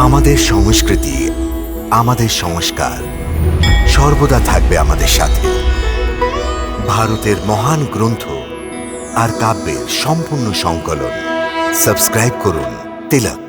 আমাদের সংস্কৃতি, আমাদের সংস্কার সর্বদা থাকবে আমাদের সাথে। ভারতের মহান গ্রন্থ আর কাব্যের সম্পূর্ণ সংকলন। সাবস্ক্রাইব করুন তিলক।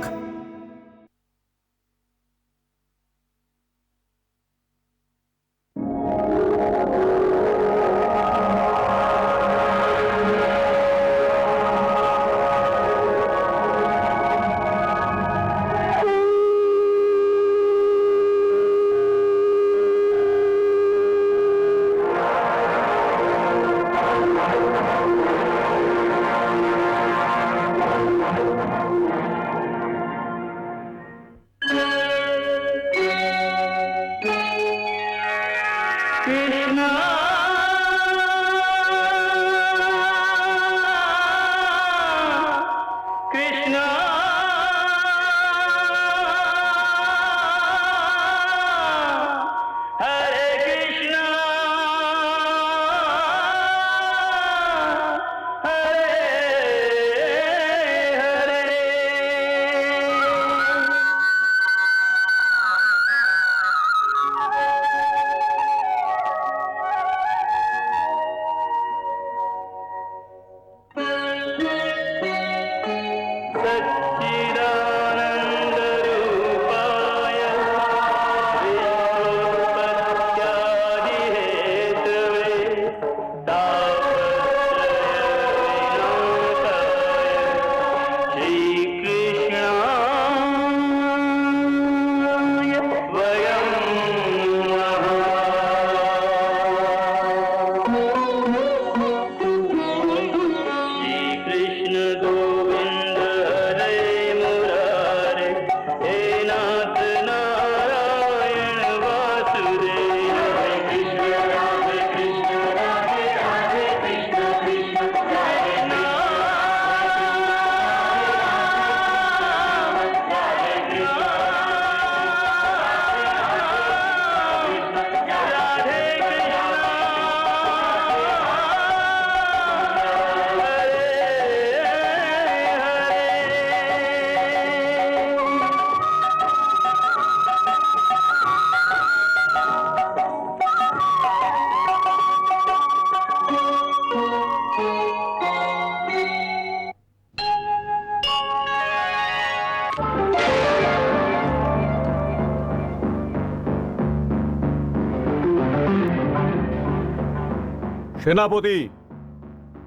সেনাপতি,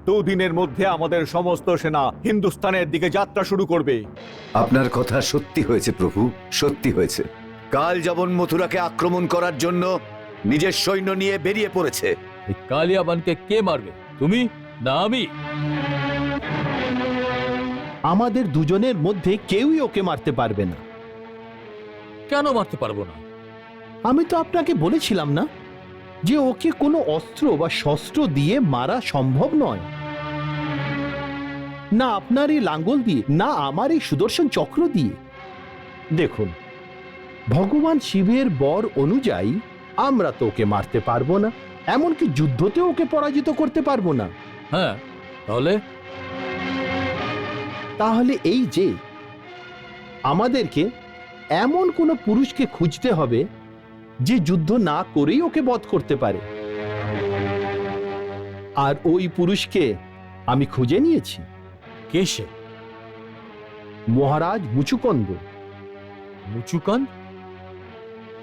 দুদিনের মধ্যে আমাদের সমস্ত সেনা হিন্দুস্তানের দিকে যাত্রা শুরু করবে। আপনার কথা সত্যি হয়েছে প্রভু, সত্যি হয়েছে। কাল যেমন মথুরাকে আক্রমণ করার জন্য নিজের সৈন্য নিয়ে বেরিয়ে পড়েছে। এই কালিয়াবানকে কে মারবে, তুমি না আমি? আমাদের দুজনের মধ্যে কেউই ওকে মারতে পারবে না। কেন মারতে পারবো না? আমি তো আপনাকে বলেছিলাম না যে ওকে কোনো অস্ত্র বা শস্ত্র দিয়ে মারা সম্ভব নয়, না আপনার এই লাঙ্গল দিয়ে, না আমার এই সুদর্শন চক্র দিয়ে। দেখুন, ভগবান শিবের বর অনুযায়ী আমরা তো ওকে মারতে পারবো না, এমনকি যুদ্ধতে ওকে পরাজিত করতে পারবো না। হ্যাঁ, তাহলে এই যে আমাদেরকে এমন কোনো পুরুষকে খুঁজতে হবে যে যুদ্ধ না করেই ওকে বধ করতে পারে, আর ওই পুরুষকে আমি খুঁজে নিয়েছি। কে সে? মহারাজ মুচুকন্দ। মুচুকান্ত?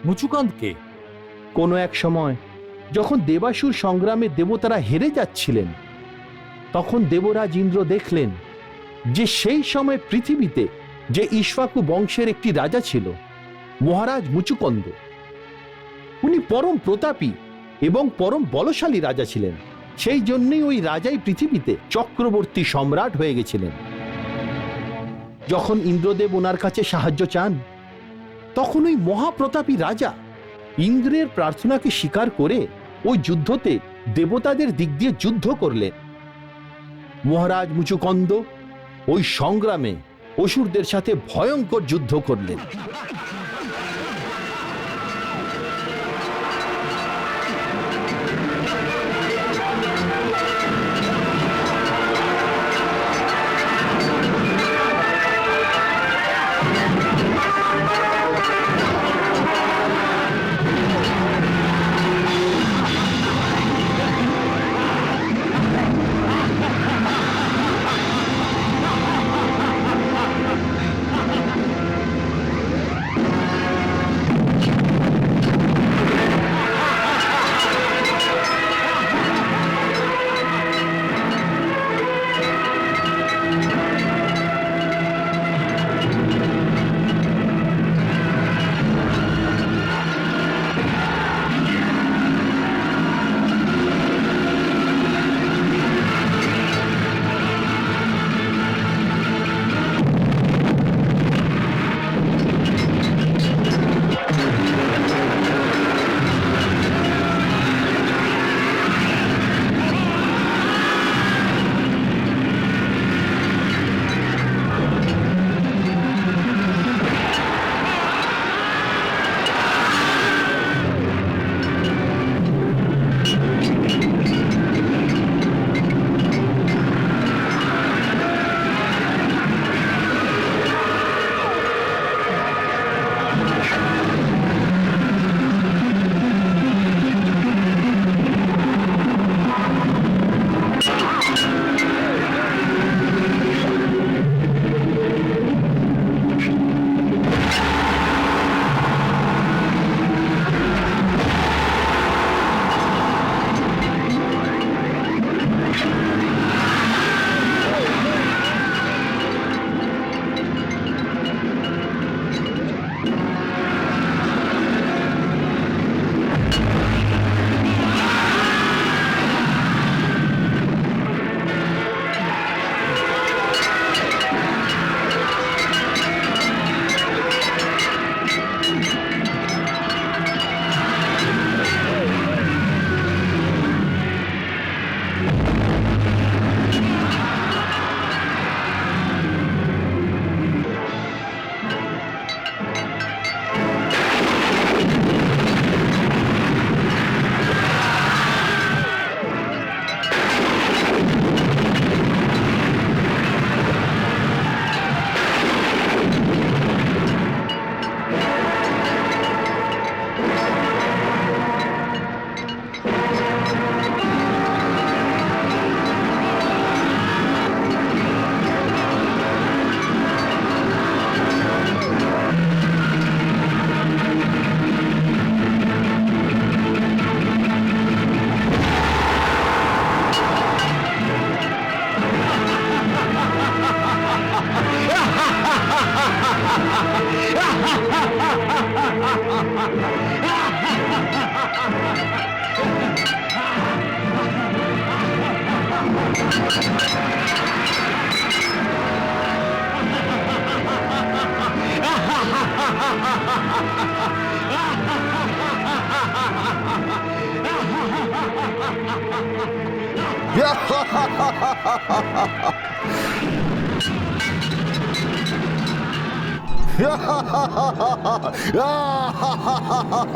মুচুকান্ত কে? কোনো এক সময় যখন দেবাসুর সংগ্রামে দেবতারা হেরে যাচ্ছিলেন, তখন দেবরাজ ইন্দ্র দেখলেন যে সেই সময় পৃথিবীতে যে ইক্ষ্বাকু বংশের একটি রাজা ছিল, মহারাজ মুচুকন্দ। উনি পরম প্রতাপী এবং পরম বলশালী রাজা ছিলেন। সেই জন্যই ওই রাজাই পৃথিবীতে চক্রবর্তী সম্রাট হয়ে গেছিলেন। যখন ইন্দ্রদেব ওনার কাছে সাহায্য চান, তখন ওই মহাপ্রতাপী রাজা ইন্দ্রের প্রার্থনাকে স্বীকার করে ওই যুদ্ধতে দেবতাদের দিক দিয়ে যুদ্ধ করলেন। মহারাজ মুচুকন্দ ওই সংগ্রামে অসুরদের সাথে ভয়ঙ্কর যুদ্ধ করলেন।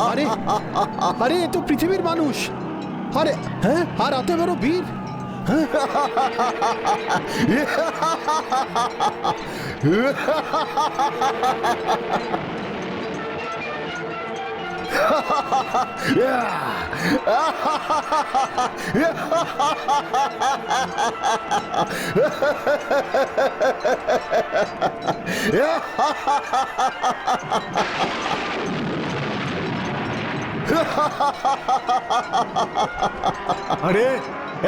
আরে আরে এ তো পৃথিবীর মানুষ। আরে হ্যাঁ, আর এত বড় বীর। আরে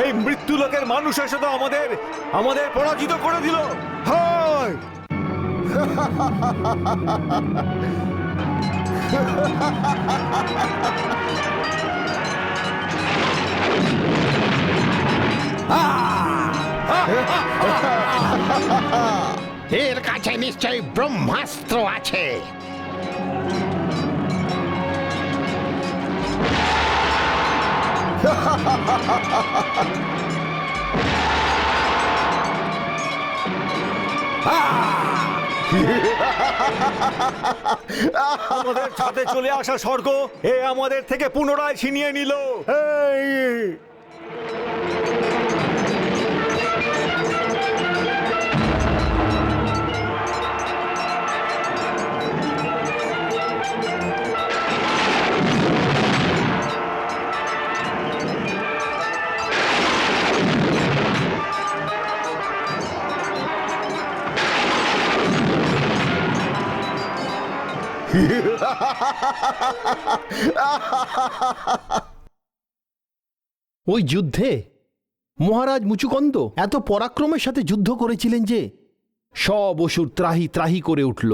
এই মৃত্যু লোকের মানুষ এসে তো আমাদের আমাদের পরাজিত করে দিল। হায়! এর কাছে নিশ্চয়ই ব্রহ্মাস্ত্র আছে। আমাদের ছাদে চলে আসা স্বর্গ এ আমাদের থেকে পুনরায় ছিনিয়ে নিল। এই! ওই যুদ্ধে মহারাজ মুচুকন্দ এত পরাক্রমের সাথে যুদ্ধ করেছিলেন যে সব অসুর ত্রাহি ত্রাহি করে উঠল।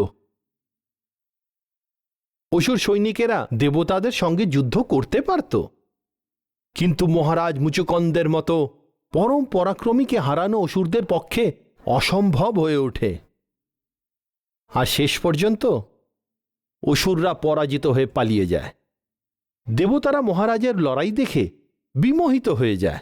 অসুর সৈনিকেরা দেবতাদের সঙ্গে যুদ্ধ করতে পারত, কিন্তু মহারাজ মুচুকন্দের মতো পরম পরাক্রমীকে হারানো অসুরদের পক্ষে অসম্ভব হয়ে ওঠে। আর শেষ পর্যন্ত অসুররা পরাজিত হয়ে পালিয়ে যায়। দেবতারা মহারাজের লড়াই দেখে বিমোহিত হয়ে যায়।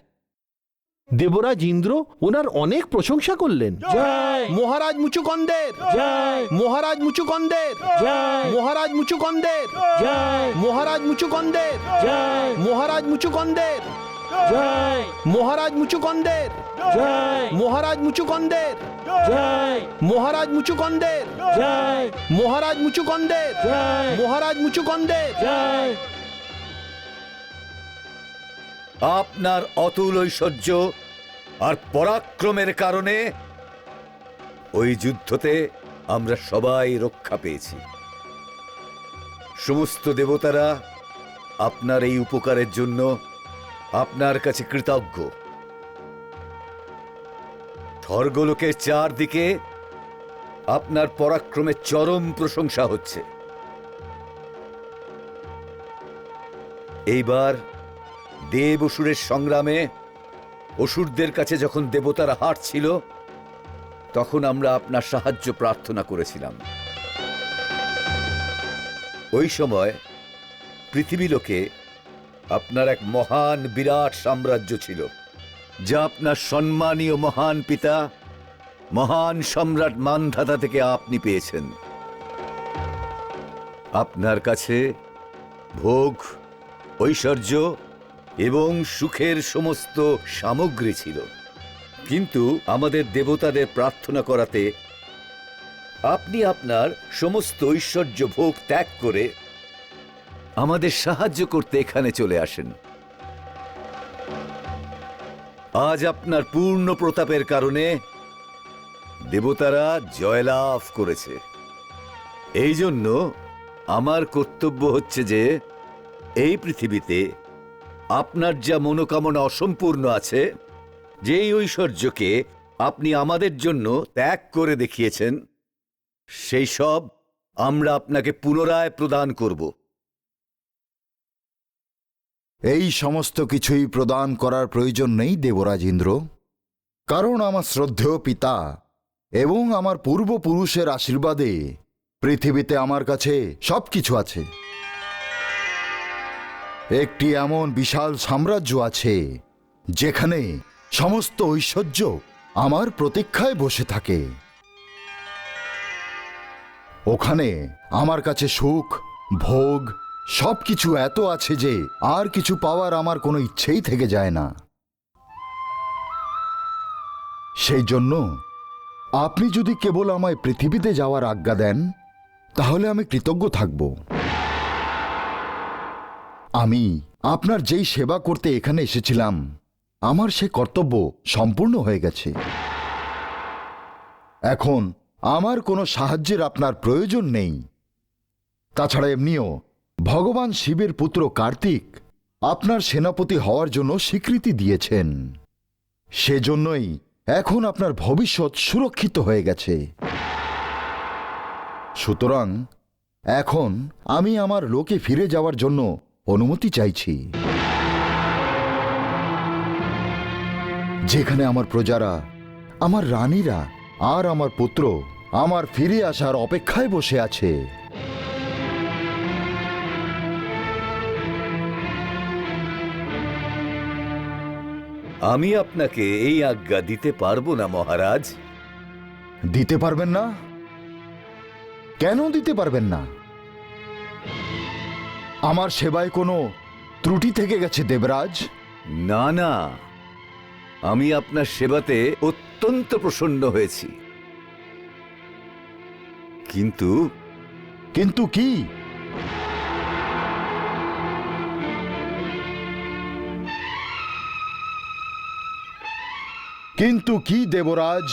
দেবরাজ ইন্দ্র ওনার অনেক প্রশংসা করলেন। জয়! মহারাজ মুচুকন্দের জয়! মহারাজ মুচুকন্দের জয়! মহারাজ মুচুকন্দের জয়! মহারাজ মুচুকন্দের জয়! মহারাজ মুচুকন্দের জয়! মহারাজ মুচুকন্দের জয়! মহারাজ মুচুকন্দের জয়! মহারাজ মুচুকন্দের জয়! মহারাজ মুচুকন্দের জয়! মহারাজ মুচুকন্দের জয়! আপনার অতুল ঐশ্বর্য আর পরাক্রমের কারণে ওই যুদ্ধতে আমরা সবাই রক্ষা পেয়েছি। সমস্ত দেবতারা আপনার এই উপকারের জন্য আপনার কাছে কৃতজ্ঞ। স্বর্গলোকের চারদিকে আপনার পরাক্রমের চরম প্রশংসা হচ্ছে। এইবার দেব অসুরের সংগ্রামে অসুরদের কাছে যখন দেবতারা হারছিল, তখন আমরা আপনার সাহায্য প্রার্থনা করেছিলাম। ওই সময় পৃথিবীলোকে আপনার এক মহান বিরাট সাম্রাজ্য ছিল, যা আপনার সম্মানীয় মহান পিতা মহান সম্রাট মান্ধাতা থেকে আপনি পেয়েছেন। আপনার কাছে ভোগ, ঐশ্বর্য এবং সুখের সমস্ত সামগ্রী ছিল, কিন্তু আমাদের দেবতাদের প্রার্থনা করাতে আপনি আপনার সমস্ত ঐশ্বর্য ভোগ ত্যাগ করে আমাদের সাহায্য করতে এখানে চলে আসেন। আজ আপনার পূর্ণ প্রতাপের কারণে দেবতারা জয়লাভ করেছে। এই জন্য আমার কর্তব্য হচ্ছে যে এই পৃথিবীতে আপনার যা মনোকামনা অসম্পূর্ণ আছে, যেই ঐশ্বর্যকে আপনি আমাদের জন্য ত্যাগ করে দেখিয়েছেন, সেই সব আমরা আপনাকে পুনরায় প্রদান করব। এই সমস্ত কিছুই প্রদান করার প্রয়োজন নেই দেবরাজ ইন্দ্র, কারণ আমার শ্রদ্ধেয় পিতা এবং আমার পূর্বপুরুষের আশীর্বাদে পৃথিবীতে আমার কাছে সবকিছু আছে। একটি এমন বিশাল সাম্রাজ্য আছে যেখানে সমস্ত ঐশ্বর্য আমার প্রতীক্ষায় বসে থাকে। ওখানে আমার কাছে সুখ, ভোগ সবকিছু এত আছে যে আর কিছু পাওয়ার আমার কোনো ইচ্ছেই থেকে যায় না। সেই জন্য আপনি যদি কেবল আমায় পৃথিবীতে যাওয়ার আজ্ঞা দেন তাহলে আমি কৃতজ্ঞ থাকব। আমি আপনার যেই সেবা করতে এখানে এসেছিলাম, আমার সে কর্তব্য সম্পূর্ণ হয়ে গেছে। এখন আমার কোনো সাহায্যের আপনার প্রয়োজন নেই। তাছাড়া এমনিও ভগবান শিবের পুত্র কার্তিক আপনার সেনাপতি হওয়ার জন্য স্বীকৃতি দিয়েছেন। সেজন্যই এখন আপনার ভবিষ্যৎ সুরক্ষিত হয়ে গেছে। সুতরাং এখন আমি আমার লোকে ফিরে যাওয়ার জন্য অনুমতি চাইছি, যেখানে আমার প্রজারা, আমার রানীরা আর আমার পুত্র আমার ফিরে আসার অপেক্ষায় বসে আছে। আমি আপনাকে এই আজ্ঞা দিতে পারবো না মহারাজ। দিতে পারবেন না? কেন দিতে পারবেন না? আমার সেবায় কোনো ত্রুটি থেকে গেছে দেবরাজ? না না, আমি আপনার সেবাতে অত্যন্ত প্রসন্ন হয়েছি। কিন্তু কিন্তু কি? কিন্তু কি দেবরাজ?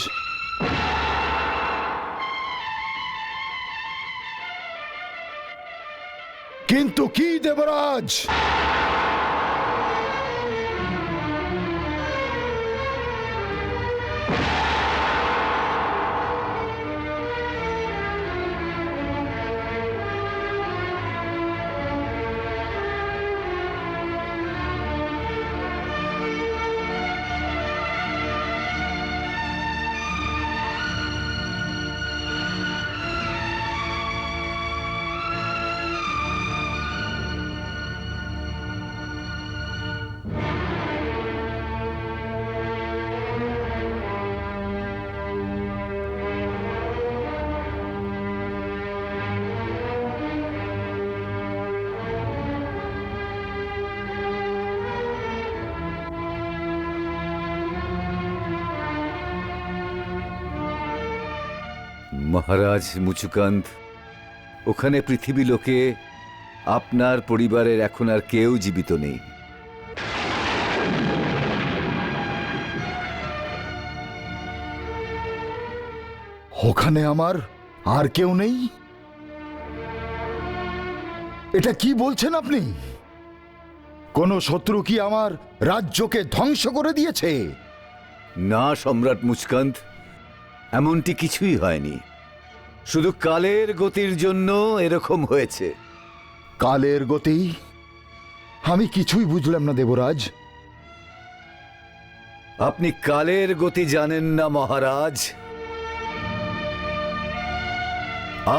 কিন্তু কি দেবরাজ? মহারাজ মুচুকান্ত, ওখানে পৃথিবী লোকে আপনার পরিবারের এখন আর কেউ জীবিত নেই। ওখানে আমার আর কেউ নেই? এটা কি বলছেন আপনি? কোন শত্রু কি আমার রাজ্যকে ধ্বংস করে দিয়েছে? না সম্রাট মুচকান্ত, এমনটি কিছুই হয়নি। শুধু কালের গতির জন্য এরকম হয়েছে। কালের গতি? আমি কিছুই বুঝলাম না দেবরাজ। আপনি কালের গতি জানেন না মহারাজ।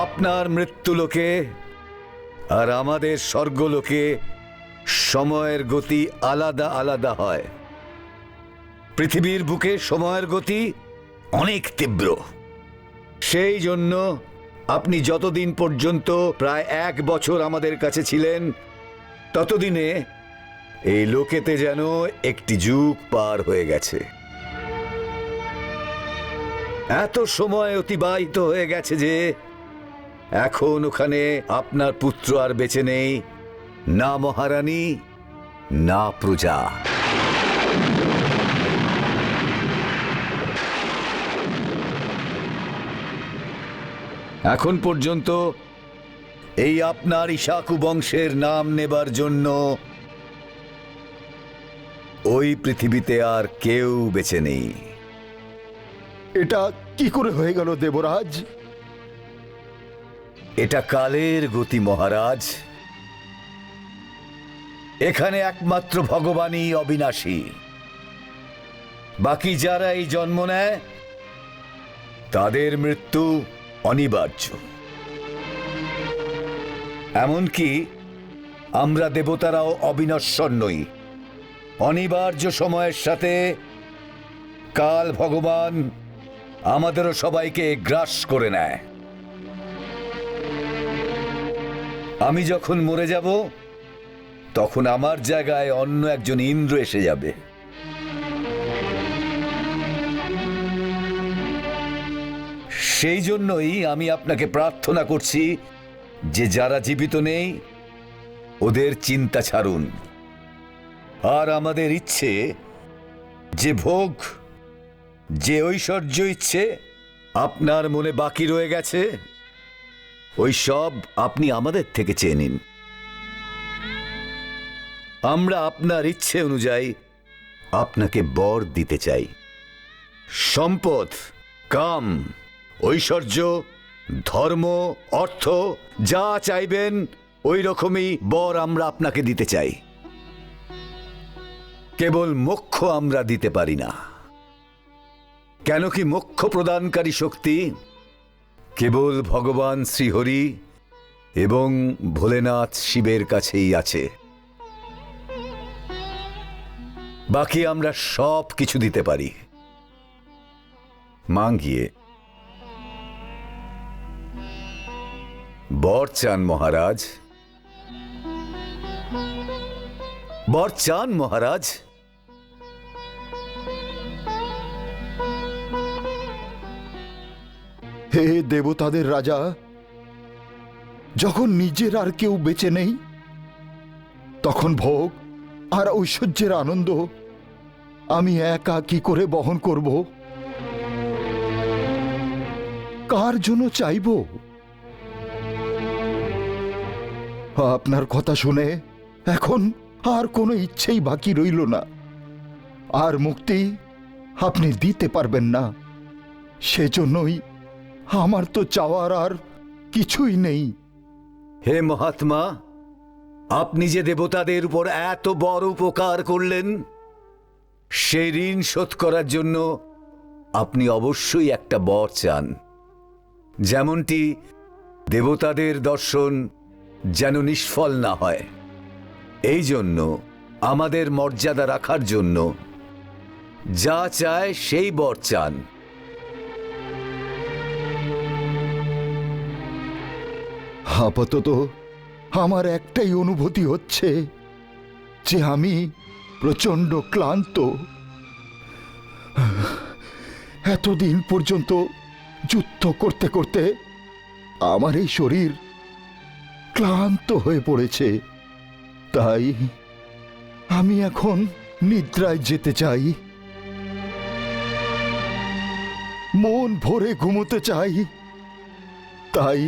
আপনার মৃত্যুলোকে আর আমাদের স্বর্গলোকে সময়ের গতি আলাদা আলাদা হয়। পৃথিবীর বুকে সময়ের গতি অনেক তীব্র। সেই জন্য আপনি যতদিন পর্যন্ত প্রায় 1 বছর আমাদের কাছে ছিলেন, ততদিনে এই লোকেতে যেন একটি যুগ পার হয়ে গেছে। এত সময় অতিবাহিত হয়ে গেছে যে এখন ওখানে আপনার পুত্র আর বেঁচে নেই, না মহারানী, না প্রজা। এখন পর্যন্ত এই আপনার ইশাকু বংশের নাম নেবার জন্য ওই পৃথিবীতে আর কেউ বেঁচে নেই। এটা কি করে হয়ে গেল দেবরাজ? এটা কালের গতি মহারাজ। এখানে একমাত্র ভগবানই অবিনাশী। বাকি যারা এই জন্ম নেয় তাদের মৃত্যু অনিবার্য। এমনকি আমরা দেবতারাও অবিনশ্বর নই। অনিবার্য সময়ের সাথে কাল ভগবান আমাদেরও সবাইকে গ্রাস করে নেয়। আমি যখন মরে যাব তখন আমার জায়গায় অন্য একজন ইন্দ্র এসে যাবে। সেই জন্যই আমি আপনাকে প্রার্থনা করছি যে যারা জীবিত নেই ওদের চিন্তা ছাড়ুন। আর আমাদের ইচ্ছে, যে ভোগ, যে ঐশ্বর্য ইচ্ছে আপনার মনে বাকি রয়ে গেছে, ওই সব আপনি আমাদের থেকে চেয়ে নিন। আমরা আপনার ইচ্ছে অনুযায়ী আপনাকে বর দিতে চাই। সম্পদ, কাম, ঐশ্বর্য, ধর্ম, অর্থ যা চাইবেন ওই রকমই বর আমরা আপনাকে দিতে চাই। কেবল মোক্ষ আমরা দিতে পারি না। কেন কি মোক্ষ প্রদানকারী শক্তি কেবল ভগবান শ্রীহরি এবং ভোলেনাথ শিবের কাছেই আছে। বাকি আমরা সব কিছু দিতে পারি মাঙ্গিয়ে। বর চান মহারাজ, বর চান মহারাজ। হে দেবতাদের রাজা, যখন নিজের আর কেউ বেঁচে নেই তখন ভোগ আর ঐশ্বর্যের আনন্দ আমি একা কি করে বহন করব? কার জন্য চাইব? আপনার কথা শুনে এখন আর কোনো ইচ্ছেই বাকি রইল না। আর মুক্তি আপনি দিতে পারবেন না। সেজন্যই আমার তো চাওয়ার আর কিছুই নেই। হে মহাত্মা, আপনি যে দেবতাদের উপর এত বড় উপকার করলেন, সেই ঋণ শোধ করার জন্য আপনি অবশ্যই একটা বর চান। যেমনটি দেবতাদের দর্শন যেন নিষ্ফল না হয়, এই জন্য আমাদের মর্যাদা রাখার জন্য যা চায় সেই বর চান। আপাতত আমার একটাই অনুভূতি হচ্ছে যে আমি প্রচণ্ড ক্লান্ত। এতদিন পর্যন্ত যুদ্ধ করতে করতে আমার এই শরীর ক্লান্ত হয়ে পড়েছে। তাই আমি এখন নিদ্রায় যেতে চাই, মন ভরে ঘুমোতে চাই। তাই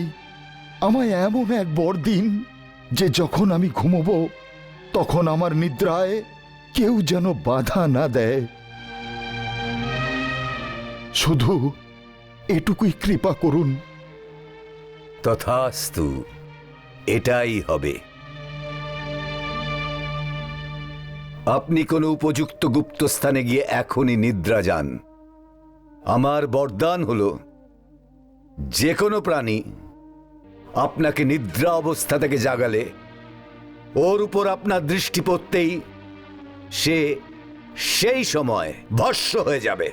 আমায় এমন এক বর দিন যে যখন আমি ঘুমোবো তখন আমার নিদ্রায় কেউ যেন বাধা না দেয়। শুধু এটুকুই কৃপা করুন। তথাস্তু, এটাই হবে। আপনি কোনো উপযুক্ত গুপ্তস্থানে গিয়ে এখনই নিদ্রা যান। আমার বরদান হলো, যে কোনো প্রাণী আপনাকে নিদ্রা অবস্থা থেকে জাগালে ওর উপর আপনার দৃষ্টি পড়তেই সে সেই সময় ভস্ম হয়ে যাবে।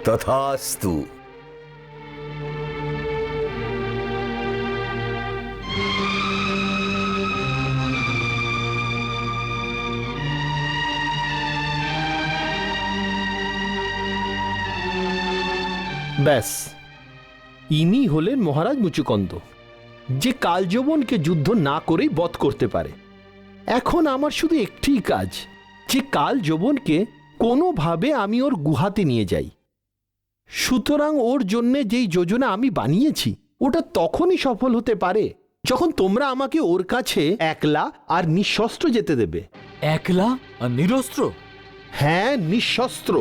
তথাস্তু। ব্যাস, ইনি হলেন মহারাজ মুচুকন্দ, যে কালযবনকে যুদ্ধ না করেই বধ করতে পারে। এখন আমার শুধু একটিই কাজ, যে কালযবনকে কোনোভাবে আমি ওর গুহাতে নিয়ে যাই। সুতরাং ওর জন্যে যেই যোজনা আমি বানিয়েছি ওটা তখনই সফল হতে পারে যখন তোমরা আমাকে ওর কাছে একলা আর নিঃশস্ত্র যেতে দেবে। একলা আর নিরস্ত্র? হ্যাঁ, নিঃশস্ত্র।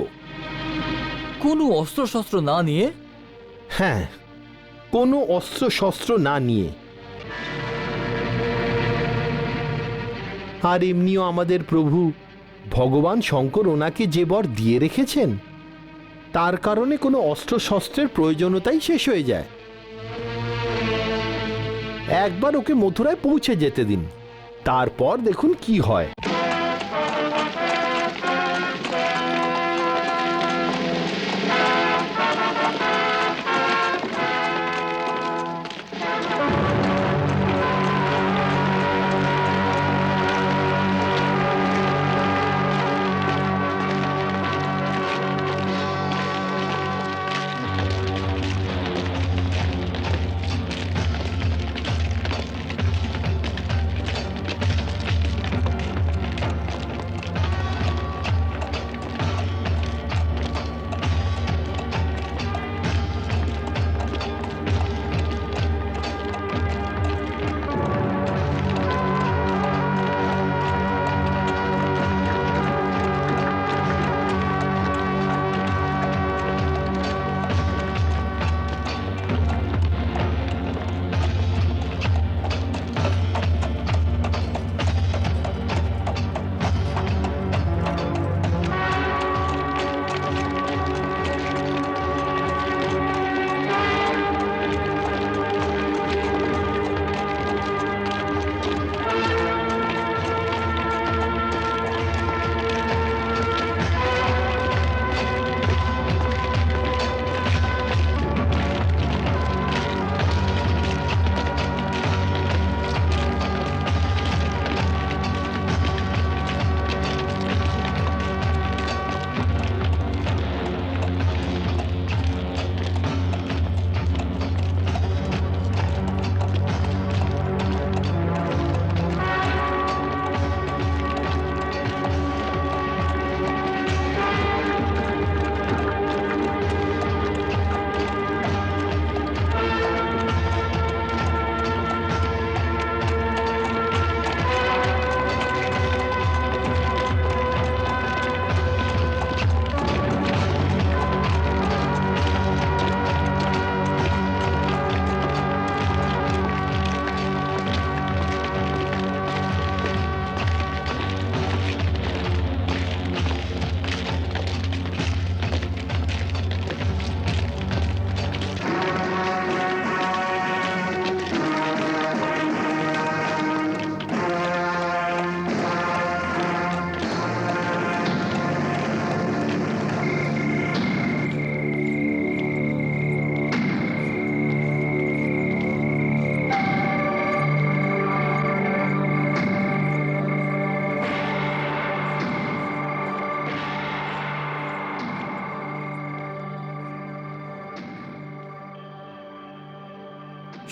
কোনো অস্ত্র শস্ত্র না নিয়ে? হ্যাঁ, কোনো অস্ত্র শস্ত্র না নিয়ে। আর এমনিও আমাদের প্রভু ভগবান শঙ্কর ওনাকে যে বর দিয়ে রেখেছেন, তার কারণে কোনো অস্ত্র শস্ত্রের প্রয়োজনীয়তাই শেষ হয়ে যায়। একবার ওকে মথুরায় পৌঁছে যেতে দিন, তারপর দেখুন কি হয়।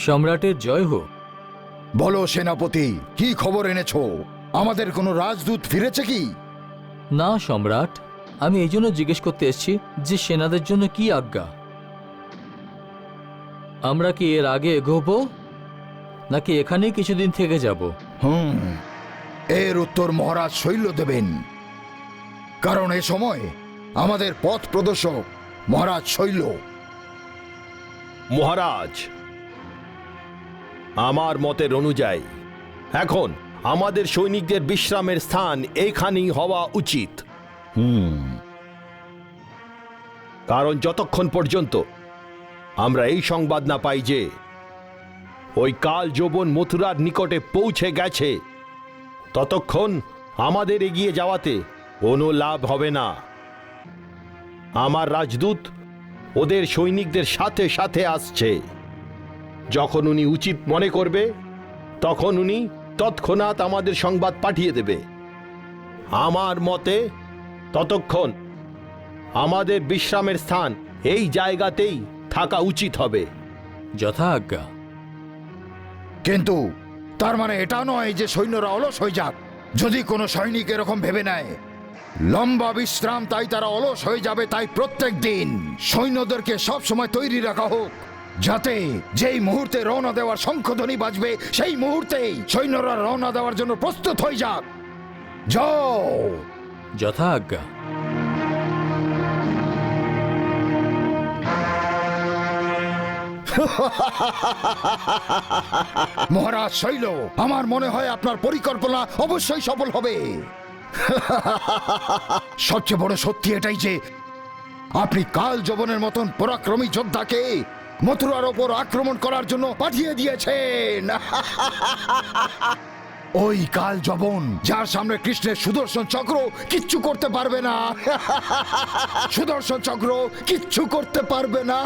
সম্রাটের জয় হোক। বলো সেনাপতি, কি খবর এনেছো? আমাদের কোনো রাজদূত ফিরেছে কি? না সম্রাট, আমি এই জন্য জিজ্ঞেস করতে এসেছি যে সেনাদের জন্য কি আজ্ঞা। আমরা কি এর আগে এগোবো নাকি এখানেই কিছুদিন থেকে যাব? এর উত্তর মহারাজ শৈল দেবেন, কারণ এ সময় আমাদের পথ প্রদর্শক মহারাজ শৈল। মহারাজ, আমার মতের অনুযায়ী এখন আমাদের সৈনিকদের বিশ্রামের স্থান এইখানেই হওয়া উচিত। কারণ যতক্ষণ পর্যন্ত আমরা এই সংবাদ না পাই যে ওই কাল যৌবন মথুরার নিকটে পৌঁছে গেছে, ততক্ষণ আমাদের এগিয়ে যাওয়াতে কোনো লাভ হবে না। আমার রাজদূত ওদের সৈনিকদের সাথে সাথে আসছে। যখন উনি উচিত মনে করবে তখন উনি তৎক্ষণাৎ আমাদের সংবাদ পাঠিয়ে দেবে। আমার মতে ততক্ষণ আমাদের বিশ্রামের স্থান এই জায়গাতেই থাকা উচিত হবে। যথা আজ্ঞা। কিন্তু তার মানে এটা নয় যে সৈন্যরা অলস হয়ে যাক। যদি কোনো সৈনিক এরকম ভেবে নেয় লম্বা বিশ্রাম তাই তারা অলস হয়ে যাবে, তাই প্রত্যেক দিন সৈন্যদেরকে সব সময় তৈরি রাখা হোক, যাতে যেই মুহূর্তে রওনা দেওয়ার শঙ্খধ্বনি বাজবে সেই মুহূর্তেই সৈন্যরা রওনা দেওয়ার জন্য প্রস্তুত হয়ে যাক। যাও। যথা আজ্ঞা। মহারাজ শৈল, আমার মনে হয় আপনার পরিকল্পনা অবশ্যই সফল হবে। সবচেয়ে বড় সত্যি এটাই যে আপনি কাল যবনের মতন পরাক্রমী যোদ্ধাকে মথুরার ওপর আক্রমণ করার জন্য পাঠিয়ে দিয়েছেন। ওই কাল যবন, যার সামনে কৃষ্ণের সুদর্শন চক্র কিচ্ছু করতে পারবে না। সুদর্শন চক্র কিচ্ছু করতে পারবে না।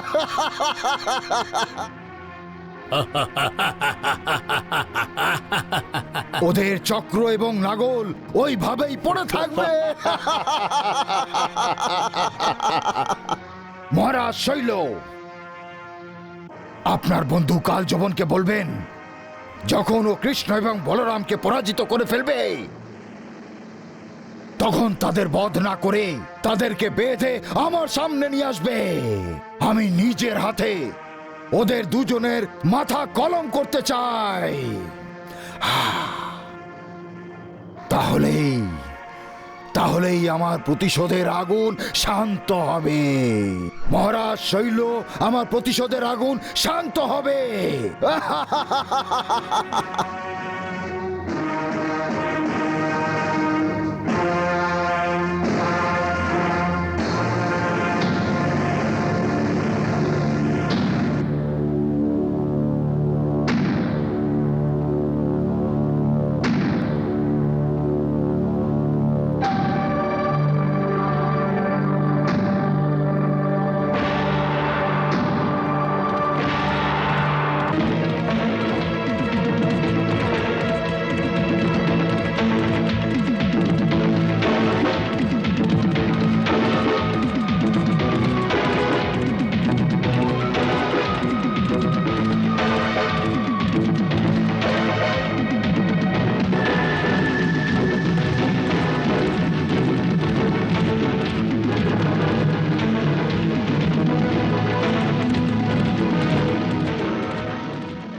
ওদের চক্র এবং নাগল ওইভাবেই পড়ে থাকবে। মহারাজ শৈল, আপনার বন্ধু কাল যবনকে বলবেন, যখন ও কৃষ্ণ এবং বলরামকে পরাজিত করে ফেলবে, তখন তাদের বধ না করে তাদেরকে বেঁধে আমার সামনে নিয়ে আসবে। আমি নিজের হাতে ওদের দুজনের মাথা কলম করতে চাই। তাহলেই আমার প্রতিশোধের আগুন শান্ত হবে। মহারাজ শৈল, আমার প্রতিশোধের আগুন শান্ত হবে।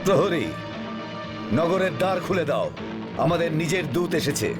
প্রহরী, নগরের দ্বার খুলে দাও, আমাদের নিজের দূত এসেছে।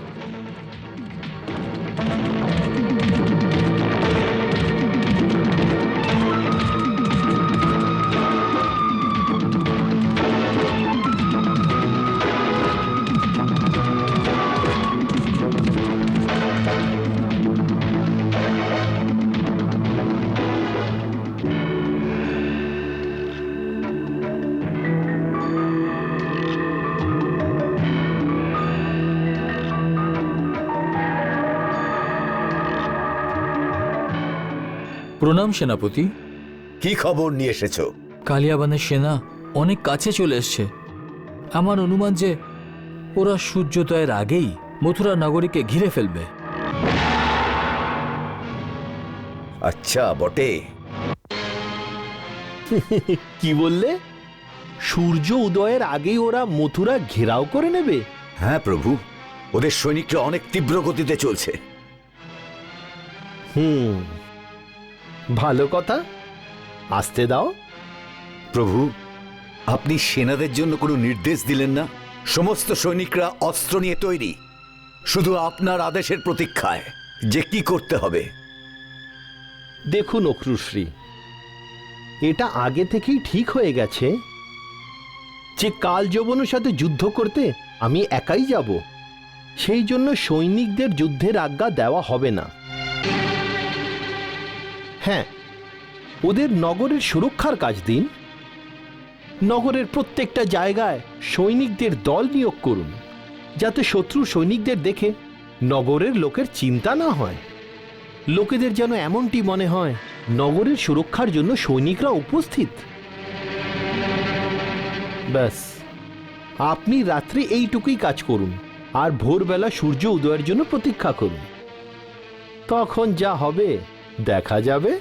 প্রণাম সেনাপতি। কি খবর নিয়ে এসেছো? কালিয়াবানের সেনা অনেক কাছে চলে এসছে। আমার অনুমান যে ওরা সূর্যোদয়ের আগেই মথুরা নগরীকে ঘিরে ফেলবে। আচ্ছা, বটে। কি বললে? সূর্য উদয়ের আগেই ওরা মথুরা ঘেরাও করে নেবে? হ্যাঁ প্রভু, ওদের সৈনিকরা অনেক তীব্র গতিতে চলছে। ভালো কথা, আসতে দাও। প্রভু, আপনি সেনাদের জন্য কোনো নির্দেশ দিলেন না? সমস্ত সৈনিকরা অস্ত্র নিয়ে তৈরি, শুধু আপনার আদেশের প্রতীক্ষায় যে কি করতে হবে। দেখুন অক্রুশ্রী, এটা আগে থেকেই ঠিক হয়ে গেছে যে কাল যবনের সাথে যুদ্ধ করতে আমি একাই যাব। সেই জন্য সৈনিকদের যুদ্ধের আজ্ঞা দেওয়া হবে না। হ্যাঁ, ওদের নগরের সুরক্ষার কাজ দিন। নগরের প্রত্যেকটা জায়গায় সৈনিকদের দল নিয়োগ করুন, যাতে শত্রু সৈনিকদের দেখে নগরের লোকের চিন্তা না হয়। লোকেদের যেন এমনটি মনে হয় নগরের সুরক্ষার জন্য সৈনিকরা উপস্থিত। ব্যাস, আপনি রাত্রে এইটুকুই কাজ করুন আর ভোরবেলা সূর্য উদয়ের জন্য প্রতীক্ষা করুন। তখন যা হবে দেখা যাবে।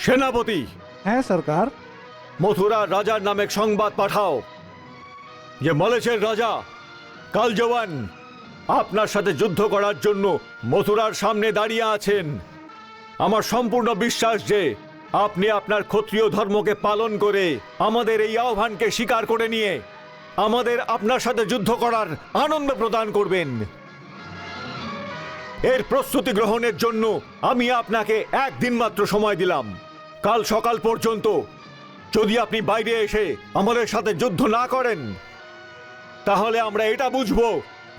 সেনাপতি, হ্যাঁ সরকার। মথুরার রাজার নামে সংবাদ পাঠাও যে মলেশের রাজা কালজবান আপনার সাথে যুদ্ধ করার জন্য মথুরার সামনে দাঁড়িয়ে আছেন। আমার সম্পূর্ণ বিশ্বাস যে আপনি আপনার ক্ষত্রিয় ধর্মকে পালন করে আমাদের এই আহ্বানকে স্বীকার করে নিয়ে আমাদের আপনার সাথে যুদ্ধ করার আনন্দ প্রদান করবেন। এর প্রস্তুতি গ্রহণের জন্য আমি আপনাকে একদিন মাত্র সময় দিলাম। কাল সকাল পর্যন্ত যদি আপনি বাইরে এসে আমাদের সাথে যুদ্ধ না করেন, তাহলে আমরা এটা বুঝবো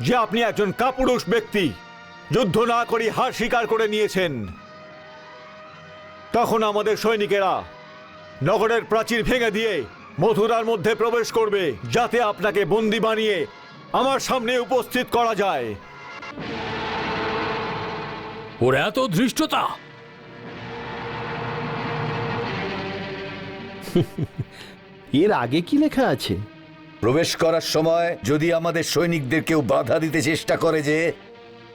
যে আপনি একজন কাপুরুষ ব্যক্তি, যুদ্ধ না করে হার স্বীকার করে নিয়েছেন। তখন আমাদের সৈনিকেরা নগরের প্রাচীর ভেঙে দিয়ে মথুরার মধ্যে প্রবেশ করবে, যাতে আপনাকে বন্দী বানিয়ে আমার সামনে উপস্থিত করা যায়। ওর এত ধৃষ্টতা! এর আগে কি লেখা আছে? প্রবেশ করার সময় যদি আমাদের সৈনিকদের কেউ বাধা দিতে চেষ্টা করে যে,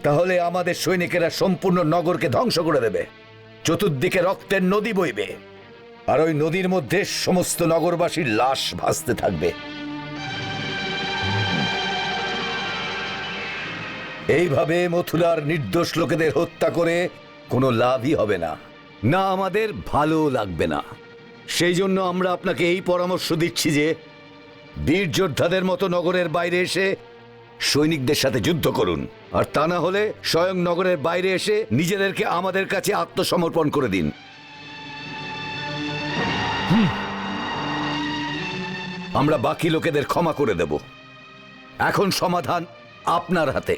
তাহলে আমাদের সৈনিকেরা সম্পূর্ণ নগরকে ধ্বংস করে দেবে। চতুর্দিকে রক্তের নদী বইবে, আর ওই নদীর মধ্যে সমস্ত নগরবাসীর লাশ ভাসতে থাকবে। এইভাবে মথুরার নির্দোষ লোকেদের হত্যা করে কোনো লাভই হবে না, না আমাদের ভালো লাগবে না। সেই জন্য আমরা আপনাকে এই পরামর্শ দিচ্ছি যে বীর যোদ্ধাদের মতো নগরের বাইরে এসে সৈনিকদের সাথে যুদ্ধ করুন, আর তা না হলে স্বয়ং নগরের বাইরে এসে নিজেদেরকে আমাদের কাছে আত্মসমর্পণ করে দিন। আমরা বাকি লোকেদের ক্ষমা করে দেব। এখন সমাধান আপনার হাতে।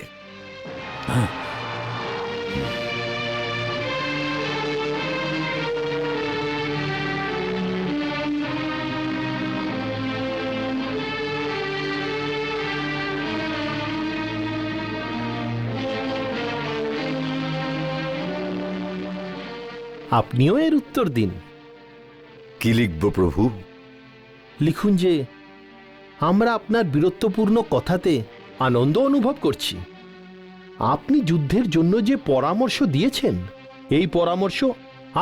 আপনিও এর উত্তর দিন। কি লিখব প্রভু? লিখুন যে আমরা আপনার বীরত্বপূর্ণ কথাতে আনন্দ অনুভব করছি। আপনি যুদ্ধের জন্য যে পরামর্শ দিয়েছেন, এই পরামর্শ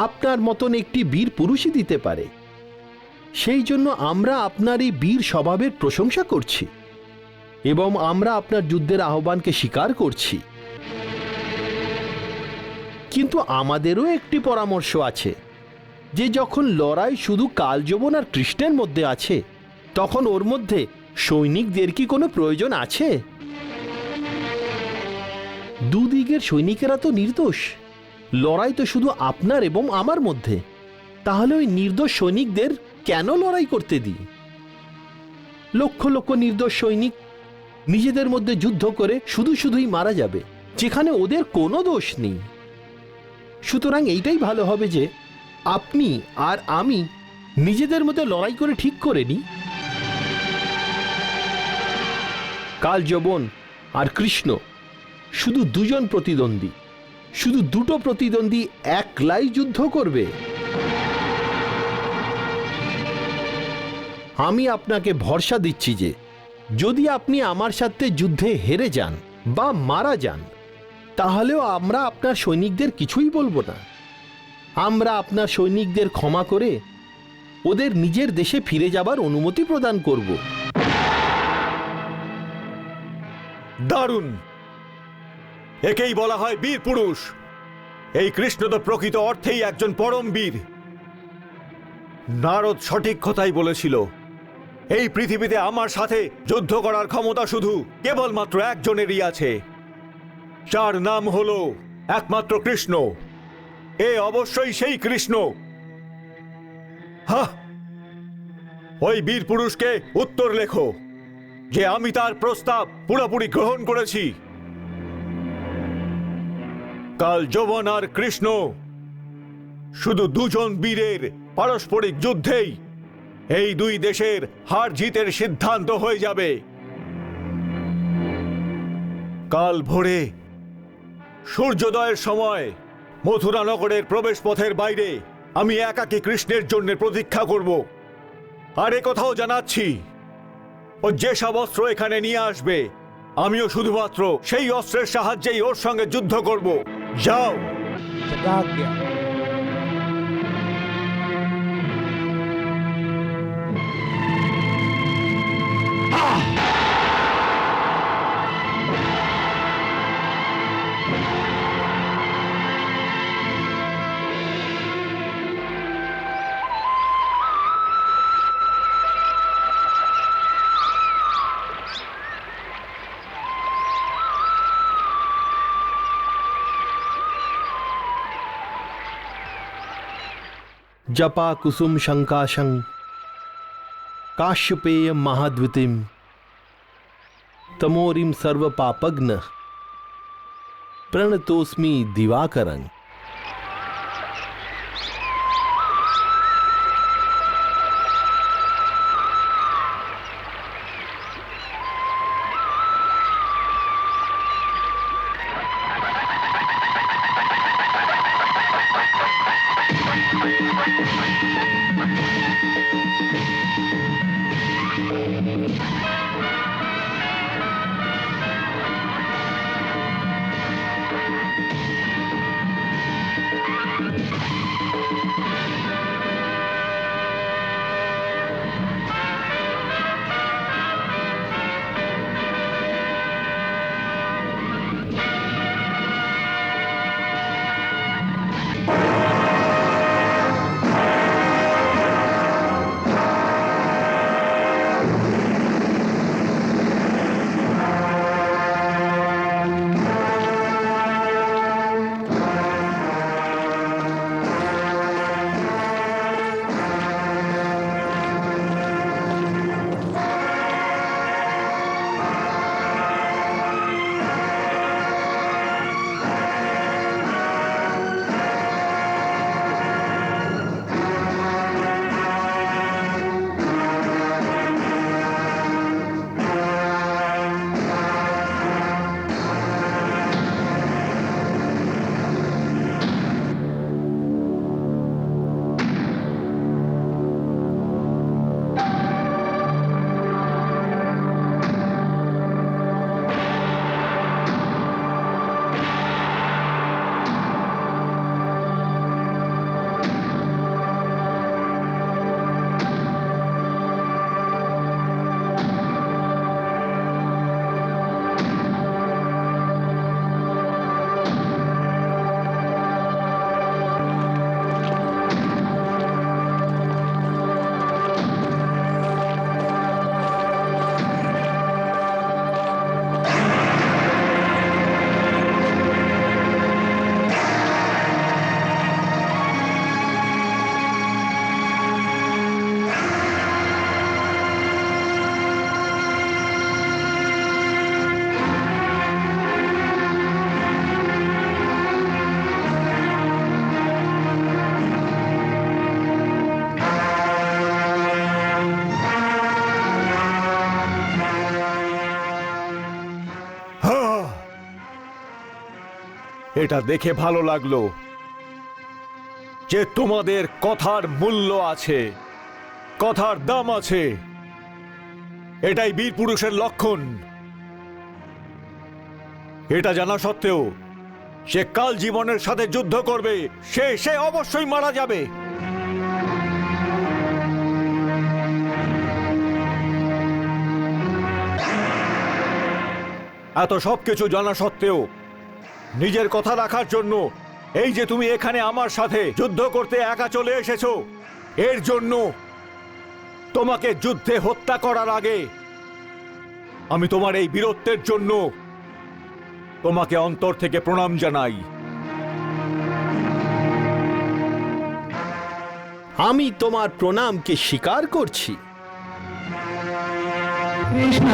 আপনার মতন একটি বীর পুরুষই দিতে পারে। সেই জন্য আমরা আপনার এই বীর স্বভাবের প্রশংসা করছি এবং আমরা আপনার যুদ্ধের আহ্বানকে স্বীকার করছি। কিন্তু আমাদেরও একটি পরামর্শ আছে যে যখন লড়াই শুধু কালযবন আর কৃষ্ণের মধ্যে আছে, তখন ওর মধ্যে সৈনিকদের কি কোনো প্রয়োজন আছে? দুদিকের সৈনিকেরা তো নির্দোষ। লড়াই তো শুধু আপনার এবং আমার মধ্যে। তাহলে ওই নির্দোষ সৈনিকদের কেন লড়াই করতে দিই? লক্ষ লক্ষ নির্দোষ সৈনিক নিজেদের মধ্যে যুদ্ধ করে শুধুই মারা যাবে, যেখানে ওদের কোনো দোষ নেই। সুতরাং এইটাই ভালো হবে যে আপনি আর আমি নিজেদের মধ্যে লড়াই করে ঠিক করে নিই। কালযবন আর কৃষ্ণ শুধু দুজন প্রতিদ্বন্দ্বী, শুধু দুটো প্রতিদ্বন্দ্বী একলাই যুদ্ধ করবে। আমি আপনাকে ভরসা দিচ্ছি যে যদি আপনি আমার সাথে যুদ্ধে হেরে যান বা মারা যান, তাহলেও আমরা আপনার সৈনিকদের কিছুই বলবো না। আমরা আপনার সৈনিকদের ক্ষমা করে ওদের নিজের দেশে ফিরে যাবার অনুমতি প্রদান করব। দারুণ! একেই বলা হয় বীর পুরুষ। এই কৃষ্ণ তো প্রকৃত অর্থেই একজন পরম বীর। নারদ সঠিক কথাই বলেছিল, এই পৃথিবীতে আমার সাথে যুদ্ধ করার ক্ষমতা শুধু কেবলমাত্র একজনেরই আছে, যার নাম হলো একমাত্র কৃষ্ণ। এ অবশ্যই সেই কৃষ্ণ। হা! ওই বীর পুরুষকে উত্তর লেখো যে আমি তার প্রস্তাব পুরোপুরি গ্রহণ করেছি। কালযবন আর কৃষ্ণ শুধু দুজন বীরের পারস্পরিক যুদ্ধেই এই দুই দেশের হার জিতের সিদ্ধান্ত হয়ে যাবে। কাল ভোরে সূর্যোদয়ের সময় মথুরা নগরের প্রবেশ পথের বাইরে আমি একাকী কৃষ্ণের জন্য প্রতীক্ষা করব। আর এ কথাও জানাচ্ছি, ও যেসব অস্ত্র এখানে নিয়ে আসবে, আমিও শুধুমাত্র সেই অস্ত্রের সাহায্যেই ওর সঙ্গে যুদ্ধ করব। যাও। যথাজ্ঞা। জপা কুসুম শঙ্কাশং কাশ্যপেয় মহাদ্বিতীম তমোরিম সর্ব পাপগ্ন প্রণতোস্মি দিবাকরং। এটা দেখে ভালো লাগলো যে তোমাদের কথার মূল্য আছে, কথার দাম আছে। এটাই বীর পুরুষের লক্ষণ। এটা জানা সত্ত্বেও সে কাল জীবনের সাথে যুদ্ধ করবে, সে অবশ্যই মারা যাবে। এত সবকিছু জানা সত্ত্বেও নিজের কথা রাখার জন্য এই যে তুমি এখানে আমার সাথে যুদ্ধ করতে একা চলে এসেছো, এর জন্য তোমাকে যুদ্ধে হত্যা করার আগে আমি তোমার এই বীরত্বের জন্য তোমাকে অন্তর থেকে প্রণাম জানাই। আমি তোমার প্রণামকে স্বীকার করছি। কৃষ্ণ